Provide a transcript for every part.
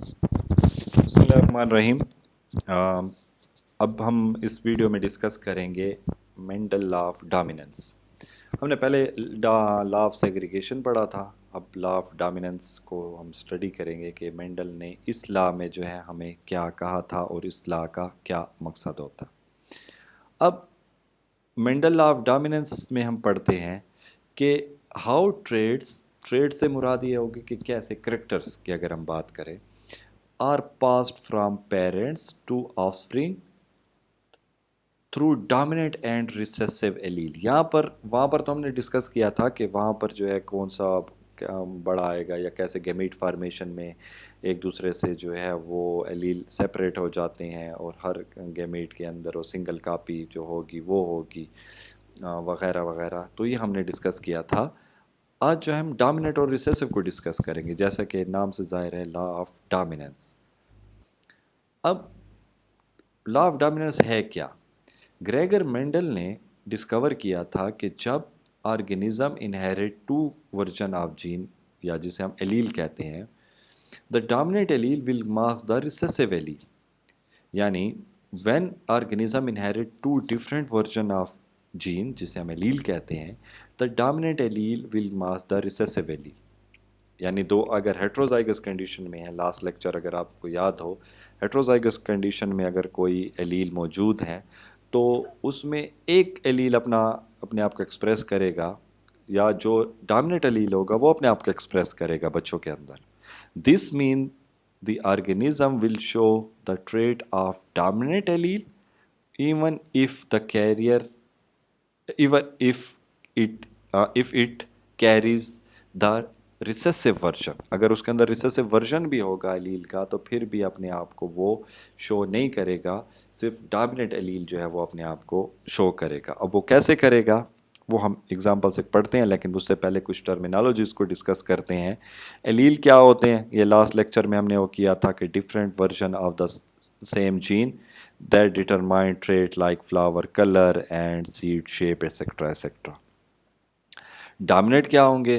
بسم اللہ الرحمن الرحیم۔ اب ہم اس ویڈیو میں ڈسکس کریں گے مینڈل لا آف ڈومیننس۔ ہم نے پہلے لا آف سیگریگیشن پڑھا تھا، اب لا آف ڈومیننس کو ہم اسٹڈی کریں گے کہ مینڈل نے اس لا میں جو ہے ہمیں کیا کہا تھا اور اس لا کا کیا مقصد ہوتا۔ اب مینڈل لا آف ڈومیننس میں ہم پڑھتے ہیں کہ ہاؤ ٹریڈ سے مراد یہ ہوگی کہ کیسے کریکٹرز کی اگر ہم بات کریں are passed from parents to offspring through dominant and recessive allele۔ وہاں پر تو ہم نے ڈسکس کیا تھا کہ وہاں پر جو ہے کون سا بڑا آئے گا یا کیسے گیمیٹ فارمیشن میں ایک دوسرے سے جو ہے وہ ایلیل سیپریٹ ہو جاتے ہیں اور ہر گیمیٹ کے اندر وہ سنگل کاپی جو ہوگی وہ ہوگی وغیرہ وغیرہ، تو یہ ہم نے ڈسکس کیا تھا۔ آج جو ہم ڈومیننٹ اور ریسیسو کو ڈسکس کریں گے، جیسا کہ نام سے ظاہر ہے لا آف ڈومیننس۔ اب لا آف ڈومیننس ہے کیا؟ گریگر مینڈل نے ڈسکور کیا تھا کہ جب organism inherit two version of gene یا جسے ہم ایلیل کہتے ہیں، the dominant allele will mask the recessive allele, یعنی when organism inherit two different version of gene جسے ہم ایلیل کہتے ہیں، the dominant allele will mask the recessive allele. یعنی دو اگر ہیٹروزائگس کنڈیشن میں ہے، لاسٹ لیکچر اگر آپ کو یاد ہو، ہیٹروزائگس کنڈیشن میں اگر کوئی ایلیل موجود ہے تو اس میں ایک ایلیل اپنے آپ کو ایکسپریس کرے گا، یا جو ڈومیننٹ ایلیل ہوگا وہ اپنے آپ کو ایکسپریس کرے گا بچوں کے اندر۔ This means the organism will show the trait of dominant allele even if the carrier even if it carries the recessive version, اگر اس کے اندر ریسیسو ورژن بھی ہوگا ایلیل کا تو پھر بھی اپنے آپ کو وہ شو نہیں کرے گا، صرف ڈومیننٹ ایلیل جو ہے وہ اپنے آپ کو شو کرے گا۔ اب وہ کیسے کرے گا وہ ہم ایگزامپل سے پڑھتے ہیں، لیکن اس سے پہلے کچھ ٹرمینالوجیز کو ڈسکس کرتے ہیں۔ ایلیل کیا ہوتے ہیں؟ یہ لاسٹ لیکچر میں ہم نے وہ کیا تھا کہ different version of the same gene that determine trait like flower color and seed shape etc etc۔ Dominant کیا ہوں گے؟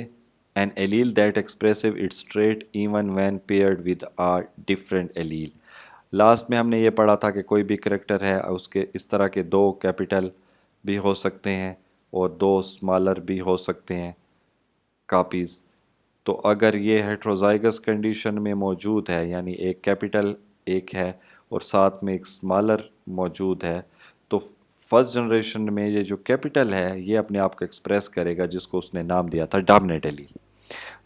An allele that expressive its trait even when paired with a different allele۔ Last میں ہم نے یہ پڑھا تھا کہ کوئی بھی کریکٹر ہے اس کے اس طرح کے دو کیپٹل بھی ہو سکتے ہیں اور دو اسمالر بھی ہو سکتے ہیں کاپیز۔ تو اگر یہ ہیٹروزائگس کنڈیشن میں موجود ہے، یعنی ایک کیپٹل ایک ہے اور ساتھ میں ایک اسمالر موجود ہے، تو فرسٹ جنریشن میں یہ جو کیپٹل ہے یہ اپنے آپ کو ایکسپریس کرے گا، جس کو اس نے نام دیا تھا ڈومیننٹ ایلیل۔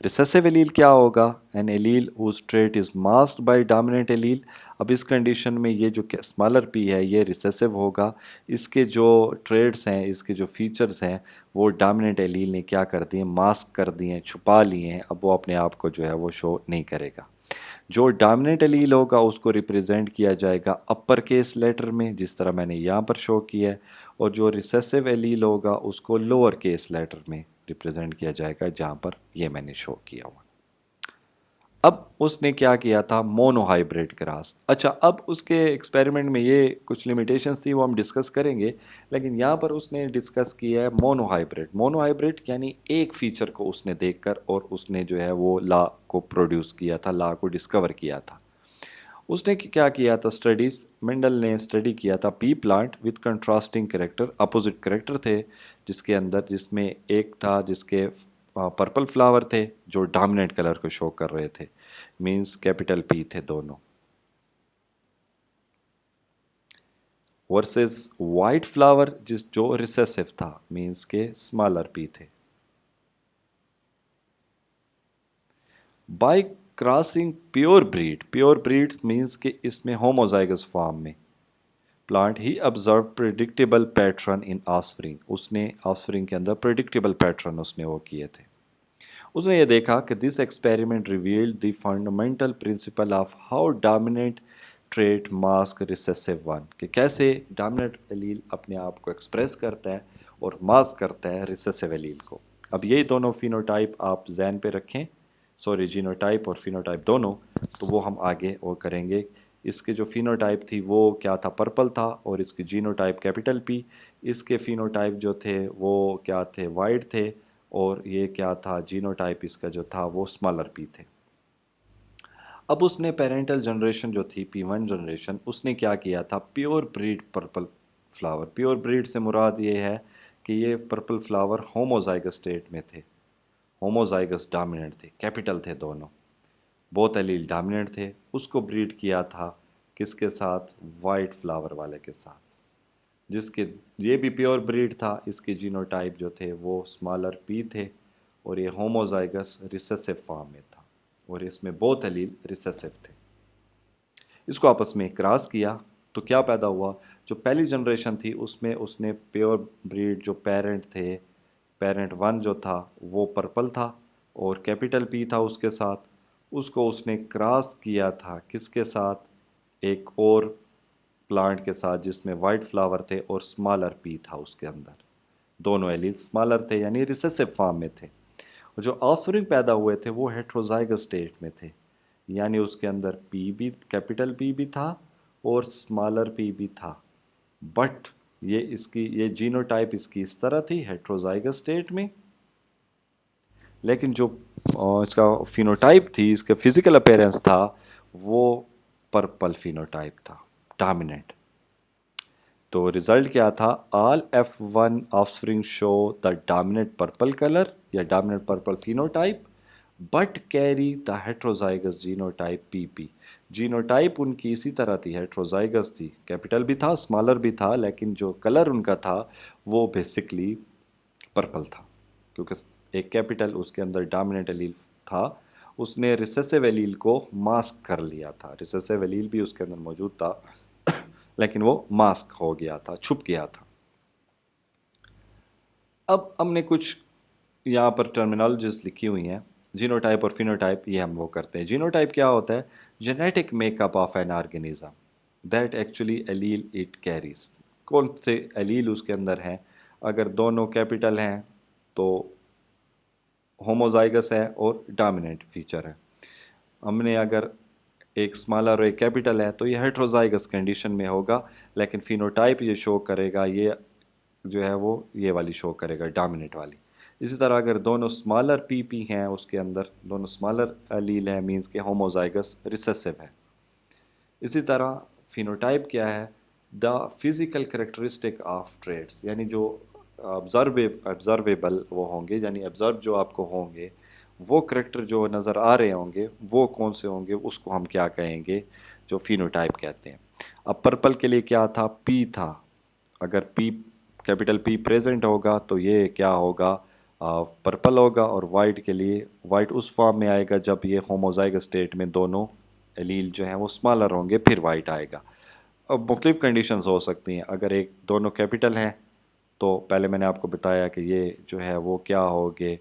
ریسیسو ایلیل کیا ہوگا؟ An allele whose trait is masked by dominant allele. اب اس کنڈیشن میں یہ جو اسمالر پی ہے یہ ریسیسو ہوگا، اس کے جو ٹریٹس ہیں، اس کے جو فیچرز ہیں وہ ڈومیننٹ ایلیل نے کیا کر دیے؟ ماسک کر دیے ہیں، چھپا لیے ہیں، اب وہ اپنے آپ کو جو ہے وہ شو نہیں کرے گا۔ جو ڈومیننٹ ایلیل ہوگا اس کو ریپریزنٹ کیا جائے گا اپر کیس لیٹر میں، جس طرح میں نے یہاں پر شو کیا ہے، اور جو ریسیسو ایلیل ہوگا اس کو لوور کیس لیٹر میں ریپریزنٹ کیا جائے گا، جہاں پر یہ میں نے شو کیا ہوا۔ اب اس نے کیا کیا تھا؟ Mono hybrid cross. اچھا، اب اس کے ایکسپیریمنٹ میں یہ کچھ لیمیٹیشنز تھی وہ ہم ڈسکس کریں گے، لیکن یہاں پر اس نے ڈسکس کیا ہے مونو ہائیبریڈ۔ مونو ہائیبریڈ یعنی ایک فیچر کو اس نے دیکھ کر اور اس نے جو ہے وہ لا کو پروڈیوس کیا تھا، لا کو ڈسکور کیا تھا۔ اس نے کیا کیا تھا؟ اسٹڈیز مینڈل نے اسٹڈی کیا تھا pea plant with contrasting character, opposite character تھے جس کے اندر، جس میں ایک تھا جس کے پرپل فلاور تھے جو ڈومیننٹ کلر کو شو کر رہے تھے، مینز کیپٹل پی تھے دونوں، ورسز وائٹ فلاور جو ریسیسو تھا، مینز کے اسمالر پی تھے۔ By crossing pure breed means کہ اس میں ہوموزائگس فارم میں پلانٹ ہی observe predictable pattern in offspring, اس نے آفسپرنگ کے اندر پریڈکٹیبل پیٹرن اس نے وہ کیے تھے۔ اس نے یہ دیکھا کہ this experiment revealed the fundamental principle of how dominant trait mask recessive one, کہ کیسے ڈومیننٹ ایلیل اپنے آپ کو ایکسپریس کرتا ہے اور ماسک کرتا ہے ریسیسو ایلیل کو۔ اب یہ دونوں فینوٹائپ آپ ذہن پہ رکھیں، سوری جینوٹائپ اور فینوٹائپ دونوں، تو وہ ہم آگے وہ کریں گے۔ اس کے جو فینوٹائپ تھی وہ کیا تھا؟ پرپل تھا، اور اس کی جینوٹائپ کیپٹل پی۔ اس کے فینوٹائپ جو تھے وہ کیا تھے؟ وائٹ تھے، اور یہ کیا تھا؟ جینوٹائپ اس کا جو تھا وہ اسمالر پی تھے۔ اب اس نے پیرنٹل جنریشن جو تھی P1 جنریشن، اس نے کیا کیا تھا، pure breed purple flower. Pure breed سے مراد یہ ہے کہ یہ پرپل فلاور ہوموزائگس اسٹیٹ میں تھے، ہوموزائگس ڈامیننٹ تھے، کیپٹل تھے دونوں، بہت ایلیل ڈامیننٹ تھے. اس کو بریڈ کیا تھا کس کے ساتھ، وائٹ فلاور والے کے ساتھ، جس کے یہ بھی پیور بریڈ تھا. اس کے جینوٹائپ جو تھے وہ اسمالر پی تھے، اور یہ ہوموزائگس ریسیسو فارم میں تھا، اور اس میں بہت ایلیل ریسیسو تھے. اس کو آپس میں کراس کیا تو کیا پیدا ہوا، جو پہلی جنریشن تھی اس میں اس نے پیور بریڈ جو پیرنٹ تھے، پیرنٹ 1 جو تھا وہ پرپل تھا اور کیپٹل پی تھا اس کے ساتھ. اس کو اس نے کراس کیا تھا کس کے ساتھ، ایک اور پلانٹ کے ساتھ جس میں وائٹ فلاور تھے اور اسمالر پی تھا اس کے اندر. دونوں ایلیل اسمالر تھے یعنی ریسیسو فارم میں تھے. اور جو آفسپرنگ پیدا ہوئے تھے وہ ہیٹروزائگس اسٹیٹ میں تھے، یعنی اس کے اندر پی بھی، کیپٹل پی بھی تھا اور اسمالر پی بھی تھا. بٹ یہ اس کی یہ جینوٹائپ اس کی اس طرح تھی ہیٹروزائگس اسٹیٹ میں، لیکن جو اس کا فینوٹائپ تھی، اس کا فزیکل اپیرنس تھا، وہ پرپل فینوٹائپ تھا، ڈامیننٹ. تو ریزلٹ کیا تھا، آل F1 آفسپرنگ شو دا ڈامیننٹ پرپل کلر یا dominant purple phenotype but carry the heterozygous genotype PP. Genotype ان کی اسی طرح تھی، ہیٹروزائگس تھی، کیپٹل بھی تھا اسمالر بھی تھا، لیکن جو کلر ان کا تھا وہ بیسکلی پرپل تھا، کیونکہ ایک کیپٹل اس کے اندر ڈامیننٹ ایلیل تھا. اس نے ریسیسو ایلیل کو ماسک کر لیا تھا، ریسیسو ایلیل بھی اس کے اندر موجود تھا لیکن وہ ماسک ہو گیا تھا، چھپ گیا تھا. اب ہم نے کچھ یہاں پر ٹرمینالوجیز لکھی ہوئی ہیں، جینوٹائپ اور فینوٹائپ، یہ ہم وہ کرتے ہیں. جینوٹائپ کیا ہوتا ہے، genetic make up of an organism that actually allele it carries. کون سے ایلیل اس کے اندر ہیں، اگر دونوں کیپٹل ہیں تو ہوموزائگس ہے اور ڈامیننٹ فیچر ہے. ہم نے اگر ایک اسمالر اور ایک کیپٹل ہے تو یہ ہیٹروزائگس کنڈیشن میں ہوگا، لیکن فینوٹائپ یہ شو کرے گا، یہ جو ہے وہ یہ والی شو کرے گا، ڈامیننٹ والی. اسی طرح اگر دونوں اسمالر PP ہیں اس کے اندر، دونوں اسمالر ایلیل ہیں، مینس کہ ہوموزائگس ریسیسو ہے. اسی طرح فینوٹائپ کیا ہے، the physical characteristic of traits, یعنی جو آبزرویبل وہ ہوں گے، یعنی آبزرو جو آپ کو ہوں گے، وہ کریکٹر جو نظر آ رہے ہوں گے وہ کون سے ہوں گے، اس کو ہم کیا کہیں گے، جو فینوٹائپ کہتے ہیں. اب پرپل کے لیے کیا تھا، P تھا. اگر P کیپٹل P پریزنٹ ہوگا تو یہ کیا ہوگا، پرپل ہوگا. اور وائٹ کے لیے، وائٹ اس فارم میں آئے گا جب یہ ہوموزائگس اسٹیٹ میں دونوں ایلیل جو ہیں وہ اسمالر ہوں گے، پھر وائٹ آئے گا. اب مختلف کنڈیشنز ہو سکتی ہیں. اگر ایک دونوں کیپٹل ہیں تو پہلے میں نے آپ کو بتایا کہ یہ جو ہے وہ کیا ہوگے،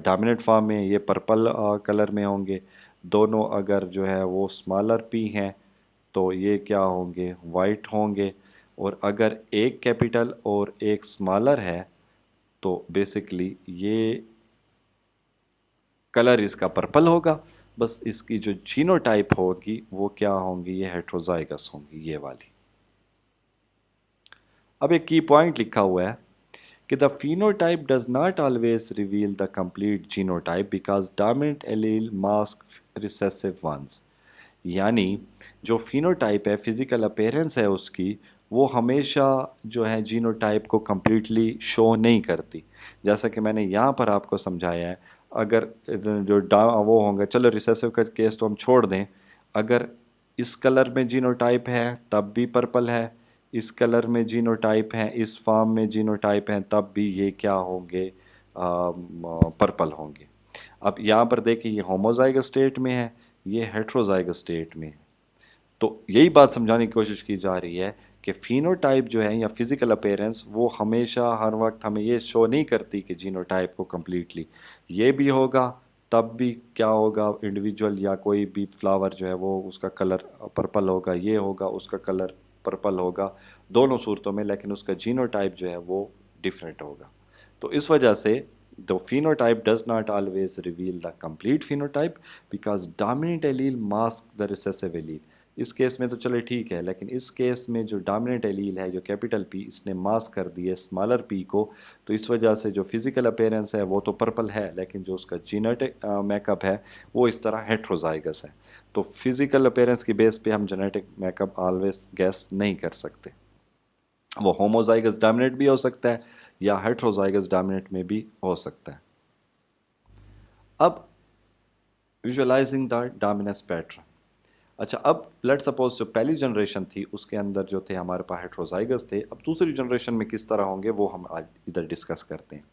ڈامیننٹ فارم میں، یہ پرپل کلر میں ہوں گے. دونوں اگر جو ہے وہ اسمالر P ہیں تو یہ کیا ہوں گے، وائٹ ہوں گے. اور اگر ایک کیپٹل اور ایک اسمالر ہے تو بیسکلی یہ کلر اس کا پرپل ہوگا. بس اس کی جو جینوٹائپ ہوگی وہ کیا ہوں گی، یہ ہیٹروزائگس ہوں گی، یہ والی. اب ایک کی پوائنٹ لکھا ہوا ہے کہ the phenotype does not always reveal the complete genotype because dominant allele mask recessive ones. یعنی جو فینوٹائپ ہے، فزیکل اپیرنس ہے اس کی، وہ ہمیشہ جو ہے جینوٹائپ کو کمپلیٹلی شو نہیں کرتی. جیسا کہ میں نے یہاں پر آپ کو سمجھایا ہے، اگر جو وہ ہوں گے، چلو ریسیسو کا کیس تو ہم چھوڑ دیں، اگر اس کلر میں جینوٹائپ ہے تب بھی پرپل ہے، اس کلر میں جینوٹائپ ہیں، اس فارم میں جینوٹائپ ہیں، تب بھی یہ کیا ہوں گے، پرپل ہوں گے. اب یہاں پر دیکھیں یہ ہوموزائگس اسٹیٹ میں ہے، یہ ہیٹروزائگس اسٹیٹ میں ہے. تو یہی بات سمجھانے کی کوشش کی جا رہی ہے کہ فینوٹائپ جو ہے یا فزیکل اپیرنس وہ ہمیشہ ہر وقت ہمیں یہ شو نہیں کرتی کہ جینوٹائپ کو کمپلیٹلی. یہ بھی ہوگا تب بھی کیا ہوگا، انڈیویجول یا کوئی بھی فلاور جو ہے وہ اس کا کلر پرپل ہوگا، یہ ہوگا اس کا کلر پرپل ہوگا دونوں صورتوں میں، لیکن اس کا جینوٹائپ جو ہے وہ ڈیفرنٹ ہوگا. تو اس وجہ سے the phenotype does not always reveal the complete phenotype because dominant allele masks the recessive allele. اس کیس میں تو چلے ٹھیک ہے، لیکن اس کیس میں جو ڈومیننٹ ایلیل ہے جو کیپٹل پی، اس نے ماسک کر دی ہے اسمالر پی کو، تو اس وجہ سے جو فزیکل اپیرنس ہے وہ تو پرپل ہے، لیکن جو اس کا جینیٹک میک اپ ہے وہ اس طرح ہیٹروزائگس ہے. تو فزیکل اپیرنس کی بیس پہ ہم genetic make up always guess نہیں کر سکتے. وہ ہوموزائگس ڈومیننٹ بھی ہو سکتا ہے یا ہیٹروزائگس ڈومیننٹ میں بھی ہو سکتا ہے. اب ویژولائزنگ دا ڈومیننس پیٹرن. اچھا، اب لیٹ سپوز جو پہلی جنریشن تھی اس کے اندر جو تھے ہمارے پاس ہیٹروزائگس تھے، اب دوسری جنریشن میں کس طرح ہوں گے وہ ہم آج ادھر ڈسکس کرتے ہیں.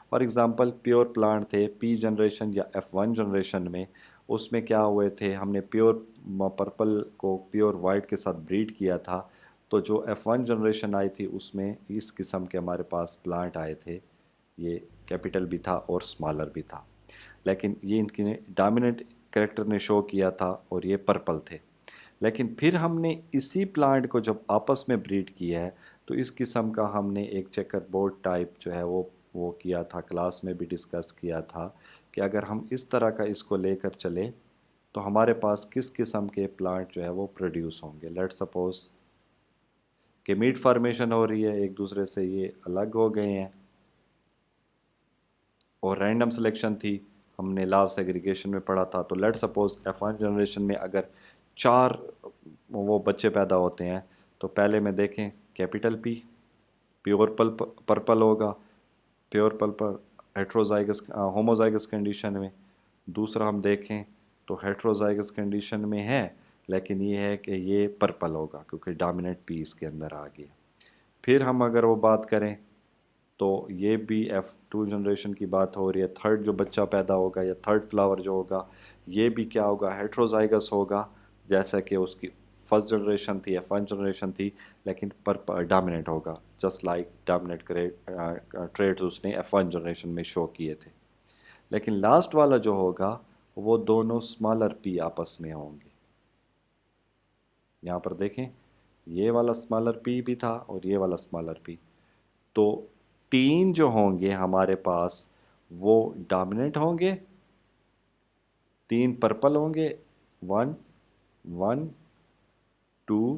فار ایگزامپل پیور پلانٹ تھے پی جنریشن یا F1 جنریشن میں، اس میں کیا ہوئے تھے، ہم نے پیور پرپل کو پیور وائٹ کے ساتھ بریڈ کیا تھا. تو جو F1 جنریشن آئی تھی اس میں اس قسم کے ہمارے پاس پلانٹ آئے تھے، یہ کیپٹل بھی تھا اور اسمالر بھی تھا، لیکن یہ ان کی ڈومیننٹ کریکٹر نے شو کیا تھا اور یہ پرپل تھے. لیکن پھر ہم نے اسی پلانٹ کو جب آپس میں بریڈ کیا ہے تو اس قسم کا ہم نے ایک چیکر بورڈ ٹائپ جو ہے وہ کیا تھا، کلاس میں بھی ڈسکس کیا تھا کہ اگر ہم اس طرح کا اس کو لے کر چلے تو ہمارے پاس کس قسم کے پلانٹ جو ہے وہ پروڈیوس ہوں گے. لیٹ سپوز کہ میٹ فارمیشن ہو رہی ہے، ایک دوسرے سے یہ الگ ہو گئے ہیں اور رینڈم سلیکشن تھی، ہم نے لا آف سیگریگیشن میں پڑھا تھا. تو لیٹ سپوز F1 جنریشن میں اگر 4 وہ بچے پیدا ہوتے ہیں تو پہلے میں دیکھیں کیپٹل پی پیور پرپل ہوگا، پیور پرپل ہیٹروزائگس ہوموزائگس کنڈیشن میں. دوسرا ہم دیکھیں تو ہیٹروزائگس کنڈیشن میں ہے، لیکن یہ ہے کہ یہ پرپل ہوگا کیونکہ ڈومیننٹ پی اس کے اندر آ گیا. پھر ہم اگر وہ بات کریں تو یہ بھی F2 جنریشن کی بات ہو رہی ہے، تھرڈ جو بچہ پیدا ہوگا یا تھرڈ فلاور جو ہوگا یہ بھی کیا ہوگا، ہیٹروزائگس ہوگا، جیسا کہ اس کی فرسٹ جنریشن تھی F1 جنریشن تھی، لیکن ڈومیننٹ ہوگا جسٹ لائک ڈومیننٹ ٹریٹس اس نے F1 جنریشن میں شو کیے تھے. لیکن لاسٹ والا جو ہوگا وہ دونوں اسمالر پی آپس میں ہوں گے. یہاں پر دیکھیں یہ والا اسمالر پی بھی تھا اور یہ والا اسمالر پی، تو 3 جو ہوں گے ہمارے پاس وہ ڈومیننٹ ہوں گے، 3 پرپل ہوں گے، 1 1 2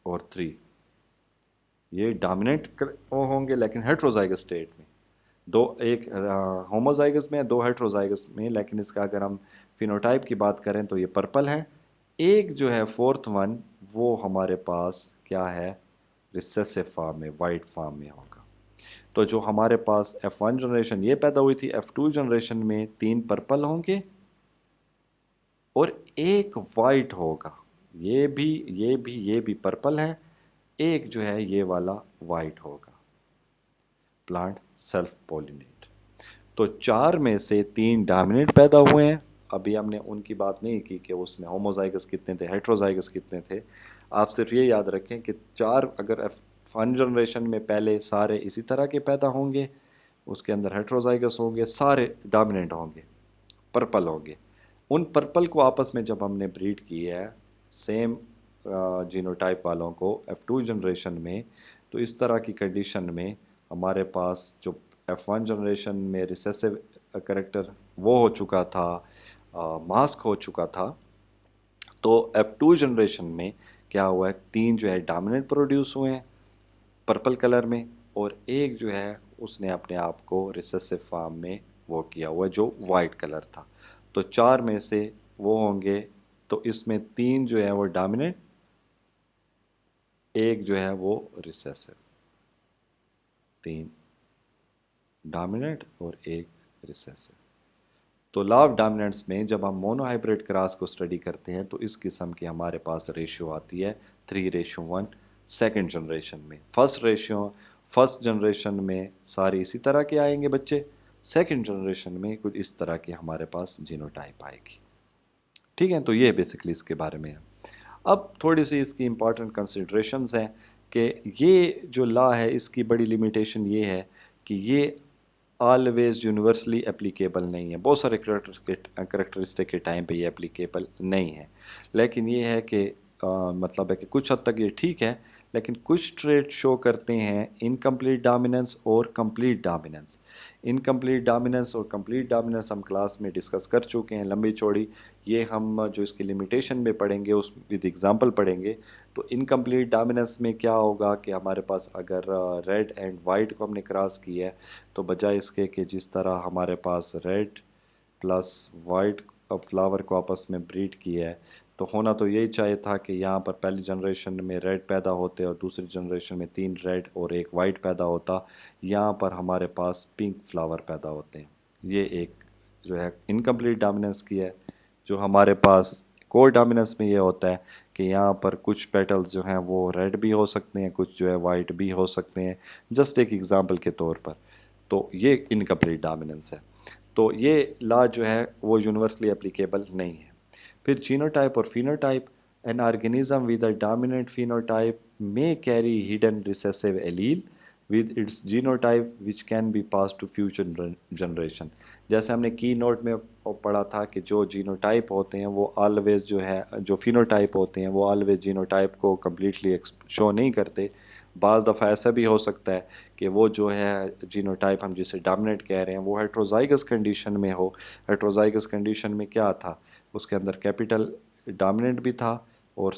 اور 3. یہ ڈومیننٹ ہوں گے لیکن ہیٹروزائگس اسٹیٹ میں، ایک ہوموزائگس میں 2 ہیٹروزائگس میں. لیکن اس کا اگر ہم فینوٹائپ کی بات کریں تو یہ پرپل ہے. ایک جو ہے فورتھ ون وہ ہمارے پاس کیا ہے، ریسیسو فارم میں، وائٹ فارم میں ہوگا. تو جو ہمارے پاس F1 جنریشن یہ پیدا ہوئی تھی، F2 جنریشن میں 3 پرپل ہوں گے اور ایک وائٹ ہوگا. یہ بھی پرپل ہے، ایک جو ہے یہ والا وائٹ ہوگا. Plant self pollinate. تو 4 میں سے 3 ڈومیننٹ پیدا ہوئے ہیں. ابھی ہم نے ان کی بات نہیں کی کہ اس میں ہوموزائگس کتنے تھے، ہیٹروزائگس کتنے تھے. آپ صرف یہ یاد رکھیں کہ 4 اگر F1 جنریشن میں پہلے سارے اسی طرح کے پیدا ہوں گے، اس کے اندر ہیٹروزائگس ہوں گے، سارے ڈومیننٹ ہوں گے، پرپل ہوں گے. ان پرپل کو آپس میں جب ہم نے بریڈ کی ہے سیم جینوٹائپ والوں کو F2 جنریشن میں، تو اس طرح کی کنڈیشن میں ہمارے پاس جو F1 جنریشن میں ریسیسو کریکٹر وہ ہو چکا تھا، ماسک ہو چکا تھا. تو F2 جنریشن میں کیا ہوا ہے، 3 جو ہے ڈومیننٹ پروڈیوس ہوئے ہیں پرپل کلر میں، اور ایک جو ہے اس نے اپنے آپ کو ریسیسو فارم میں وہ کیا ہوا جو وائٹ کلر تھا. تو 4 میں سے وہ ہوں گے، تو اس میں 3 جو ہے وہ ڈومیننٹ، ایک جو ہے وہ ریسیسو. 3 ڈومیننٹ اور ایک ریسیسو. تو لا آف ڈومیننس میں جب ہم مونو ہائبرڈ کراس کو اسٹڈی کرتے ہیں تو اس قسم کی ہمارے پاس ریشیو آتی ہے 3:1. سیکنڈ جنریشن میں فرسٹ جنریشن میں سارے اسی طرح کے آئیں گے بچے، سیکنڈ جنریشن میں کچھ اس طرح کے ہمارے پاس جینوٹائپ آئے گی. ٹھیک ہے، تو یہ بیسکلی اس کے بارے میں ہے. اب تھوڑی سی اس کی امپورٹنٹ کنسیڈریشنز ہیں کہ یہ جو لا ہے اس کی بڑی لیمیٹیشن یہ ہے کہ یہ آلویز یونیورسلی اپلیکیبل نہیں ہے. بہت سارے کریکٹرسٹک کے ٹائم پہ یہ اپلیکیبل نہیں ہے، لیکن یہ ہے کہ مطلب ہے کہ کچھ حد تک یہ ٹھیک ہے، لیکن کچھ ٹریٹ شو کرتے ہیں انکمپلیٹ ڈومیننس اور کمپلیٹ ڈومیننس. انکمپلیٹ ڈومیننس اور کمپلیٹ ڈومیننس ہم کلاس میں ڈسکس کر چکے ہیں لمبی چوڑی یہ ہم جو اس کی لمیٹیشن میں پڑھیں گے اس ود ایگزامپل پڑھیں گے. تو انکمپلیٹ ڈومیننس میں کیا ہوگا کہ ہمارے پاس اگر ریڈ اینڈ وائٹ کو ہم نے کراس کیا ہے تو بجائے اس کے کہ جس طرح ہمارے پاس ریڈ پلس وائٹ فلاور کو آپس میں بریڈ کیا ہے تو ہونا تو یہی چاہیے تھا کہ یہاں پر پہلی جنریشن میں ریڈ پیدا ہوتے اور دوسری جنریشن میں 3 ریڈ اور ایک وائٹ پیدا ہوتا. یہاں پر ہمارے پاس پنک فلاور پیدا ہوتے ہیں. یہ ایک جو ہے انکمپلیٹ ڈومیننس کی ہے. جو ہمارے پاس کور ڈومیننس میں یہ ہوتا ہے کہ یہاں پر کچھ پیٹلز جو ہیں وہ ریڈ بھی ہو سکتے ہیں, کچھ جو ہے وائٹ بھی ہو سکتے ہیں, جسٹ ایک ایگزامپل کے طور پر. تو یہ انکمپلیٹ ڈومیننس ہے. تو یہ لا جو ہے وہ یونیورسلی اپلیکیبل نہیں ہے. پھر جینوٹائپ اور phenotype. An organism with a dominant phenotype may carry hidden recessive allele with its genotype which can be passed to future generation. جیسے ہم نے کی نوٹ میں پڑھا تھا کہ جو جینوٹائپ ہوتے ہیں وہ آلویز جو ہے جو فینوٹائپ ہوتے ہیں وہ آلویز جینوٹائپ کو کمپلیٹلی شو نہیں کرتے. بعض دفعہ ایسا بھی ہو سکتا ہے کہ وہ جو ہے جینوٹائپ ہم جسے ڈومیننٹ کہہ رہے ہیں وہ ہیٹروزائگس کنڈیشن میں ہو. ہیٹروزائگس کنڈیشن میں کیا تھا, اس کے اندر کیپٹل ڈومیننٹ بھی تھا اور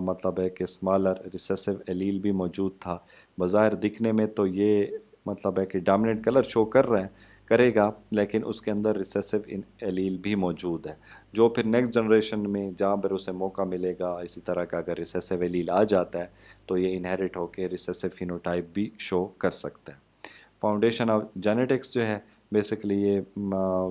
مطلب ہے کہ اسمالر ریسیسو ایلیل بھی موجود تھا. بظاہر دکھنے میں تو یہ مطلب ہے کہ ڈومیننٹ کلر شو کرے گا لیکن اس کے اندر ریسیسو ایلیل بھی موجود ہے, جو پھر نیکسٹ جنریشن میں جہاں پر اسے موقع ملے گا اسی طرح کا اگر ریسیسو ایلیل آ جاتا ہے تو یہ انہیریٹ ہو کے ریسیسو فینوٹائپ بھی شو کر سکتا ہے. فاؤنڈیشن آف جینیٹکس جو ہے بیسکلی یہ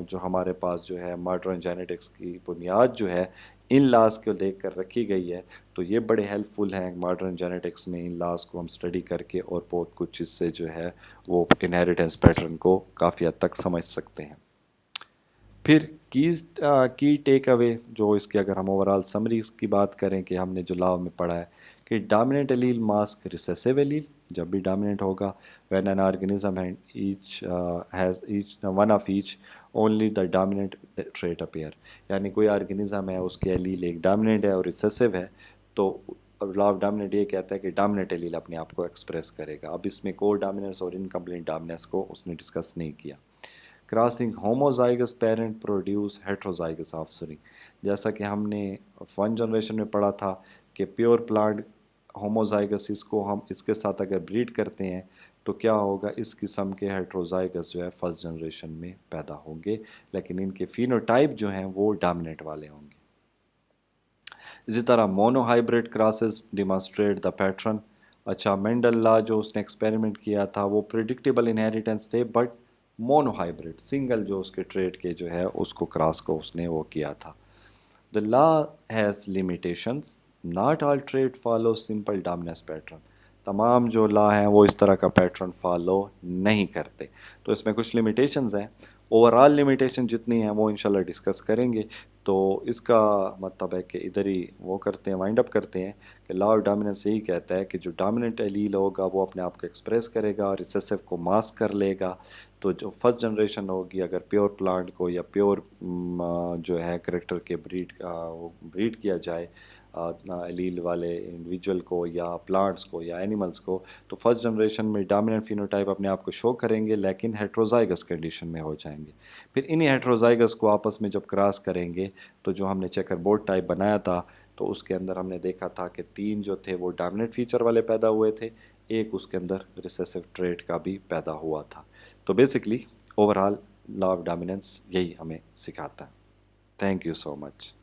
جو ہمارے پاس جو ہے ماڈرن جینیٹکس کی بنیاد جو ہے ان لاز کو دیکھ کر رکھی گئی ہے. تو یہ بڑے ہیلپ فل ہیں ماڈرن جینیٹکس میں, ان لاز کو ہم اسٹڈی کر کے اور بہت کچھ اس سے جو ہے وہ انہیریٹنس پیٹرن کو کافی حد تک سمجھ سکتے ہیں. پھر کی ٹیک اوے جو اس کی اگر ہم اوورال سمریز کی بات کریں کہ ہم نے جو لا میں پڑھا ہے کہ dominant allele mask recessive allele جب بھی ڈومیننٹ ہوگا when an organism and each has each one of each only the dominant trait appear. یعنی کوئی آرگنزم ہے اس کے ایلیل ایک ڈومیننٹ ہے اور ریسیسو ہے تو لا آف ڈومیننٹ یہ کہتا ہے کہ ڈومیننٹ ایلیل اپنے آپ کو ایکسپریس کرے گا. اب اس میں کور ڈومیننس اور انکمپلیٹ ڈومیننس کو اس نے ڈسکس نہیں کیا. Crossing homozygous parent produce heterozygous offspring. جیسا کہ ہم نے 1 جنریشن میں پڑھا تھا کہ پیور پلانٹ ہوموزائگس اس کو ہم اس کے ساتھ اگر بریڈ کرتے ہیں تو کیا ہوگا, اس قسم کے ہیٹروزائگس جو ہے 1st جنریشن میں پیدا ہوں گے لیکن ان کے فینوٹائپ جو ہیں وہ ڈومیننٹ والے ہوں گے. اسی طرح mono hybrid crosses demonstrate the pattern. اچھا مینڈل لا جو اس نے ایکسپیریمنٹ کیا تھا وہ پریڈکٹیبل انہیریٹنس تھے بٹ مونو ہائبرڈ سنگل جو اس کے ٹریٹ کے جو ہے اس کو کراس کو اس نے وہ کیا تھا. The law has limitations. Not all trait follow simple dominance pattern. تمام جو لا ہیں وہ اس طرح کا پیٹرن فالو نہیں کرتے. تو اس میں کچھ لمیٹیشنز ہیں. اوورال لمیٹیشن جتنی ہیں وہ انشاءاللہ ڈسکس کریں گے. تو اس کا مطلب ہے کہ ادھر ہی وہ کرتے ہیں وائنڈ اپ کرتے ہیں کہ لا آف ڈومیننس یہی کہتا ہے کہ جو ڈومیننٹ ایلیل ہوگا وہ اپنے آپ کو ایکسپریس کرے گا, ریسیسو کو ماسک کر لے گا. تو جو 1st جنریشن ہوگی اگر پیور پلانٹ کو یا پیور جو ہے کریکٹر کے بریڈ کیا جائے ایلیل والے انڈیویجول کو یا پلانٹس کو یا اینیملس کو تو 1st جنریشن میں ڈومیننٹ فینوٹائپ اپنے آپ کو شو کریں گے لیکن ہیٹروزائگس کنڈیشن میں ہو جائیں گے. پھر انہی ہیٹروزائگس کو آپس میں جب کراس کریں گے تو جو ہم نے چیکر بورڈ ٹائپ بنایا تھا تو اس کے اندر ہم نے دیکھا تھا کہ 3 جو تھے وہ ڈومیننٹ فیچر والے پیدا ہوئے تھے, ایک اس کے اندر ریسیسو ٹریٹ کا بھی پیدا ہوا تھا. تو basically overall law of dominance یہی ہمیں سکھاتا ہے. Thank you so much.